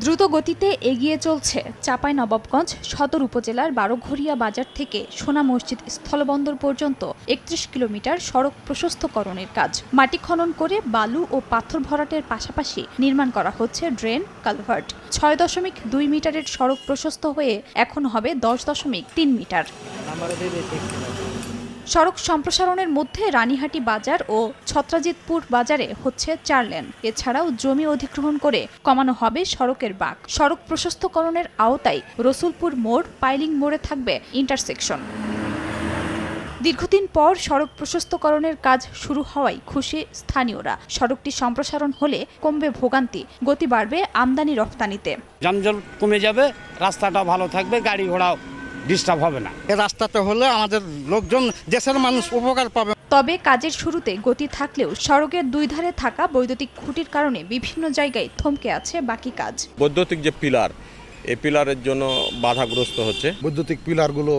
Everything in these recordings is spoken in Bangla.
দ্রুত গতিতে এগিয়ে চলছে চাঁপাইনবাবগঞ্জ সদর উপজেলার বারোঘরিয়া বাজার থেকে সোনা মসজিদ স্থলবন্দর পর্যন্ত ৩১ কিলোমিটার সড়ক প্রশস্তকরণের কাজ। মাটি খনন করে বালু ও পাথর ভরাটের পাশাপাশি নির্মাণ করা হচ্ছে ড্রেন, কালভার্ট। ৬.২ মিটারের সড়ক প্রশস্ত হয়ে এখন হবে ১০.৩ মিটার। সড়ক সম্প্রসারণের মধ্যে রানীহাটি বাজার ও ছত্রাজিতপুর বাজারে হচ্ছে ৪ লেন। এছাড়াও জমি অধিগ্রহণ করে কমানো হবে সড়কের বাঁক। সড়ক প্রশস্তকরণের আওতায় রসুলপুর মোড়, পাইলিং মোড়ে থাকবে ইন্টারসেকশন। দীর্ঘদিন পর সড়ক প্রশস্তকরণের কাজ শুরু হওয়ায় খুশি স্থানীয়রা। সড়কটি সম্প্রসারণ হলে কমবে ভোগান্তি, গতি বাড়বে আমদানি রপ্তানিতে। যানজট কমে যাবে, রাস্তাটা ভালো থাকবে, গাড়ি ঘোড়া ডিস্টার্ব হবে না। এই রাস্তাটা হলে আমাদের লোকজন, দেশের মানুষ উপকার পাবে। তবে কাজের শুরুতে গতি থাকলেও সড়কের দুই ধারে থাকা বৈদ্যুতিক খুঁটির কারণে বিভিন্ন জায়গায় থমকে আছে বাকি কাজ। বৈদ্যুতিক যে পিলার, এই পিলারের জন্য বাধাগ্রস্ত হচ্ছে। বৈদ্যুতিক পিলারগুলো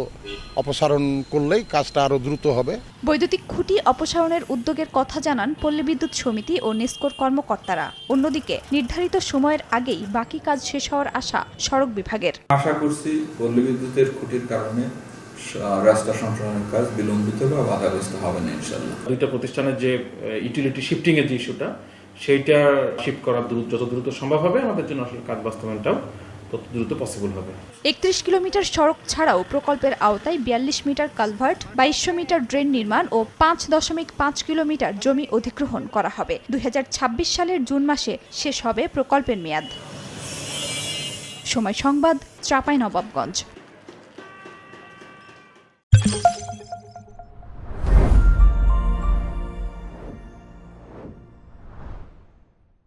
অপসারণ করলেই কাজটা আরো দ্রুত হবে। বৈদ্যুতিক খুঁটি অপসারণের উদ্যোগের কথা জানান পল্লী বিদ্যুৎ সমিতি ও নেসকোর কর্মকর্তারা। অন্যদিকে নির্ধারিত সময়ের আগেই বাকি কাজ শেষ হওয়ার আশা সড়ক বিভাগের। আশা করছি পল্লী বিদ্যুতের খুঁটির কারণে রাস্তা সম্প্রসারণের কাজ বিলম্বিত বা বাধাগ্রস্ত হবে না ইনশাআল্লাহ। দুইটা প্রতিষ্ঠানের যে ইউটিলিটি শিফটিং এর যে ইস্যুটা, সেইটা শিফট করা যত দ্রুত সম্ভব হবে আমাদের জন্য আসলে কাজ বাস্তবায়নটাও তত দ্রুত পসিবল হবে। ৩১ কিলোমিটার সড়ক ছাড়াও প্রকল্পের আওতায় ৪২ মিটার কালভার্ট, ২২০০ মিটার ড্রেন নির্মাণ ও ৫.৫ কিলোমিটার জমি অধিগ্রহণ করা হবে। ২০২৬ সালের জুন মাসে শেষ হবে প্রকল্পের মেয়াদ। সময় সংবাদ, চাঁপাইনবাবগঞ্জ।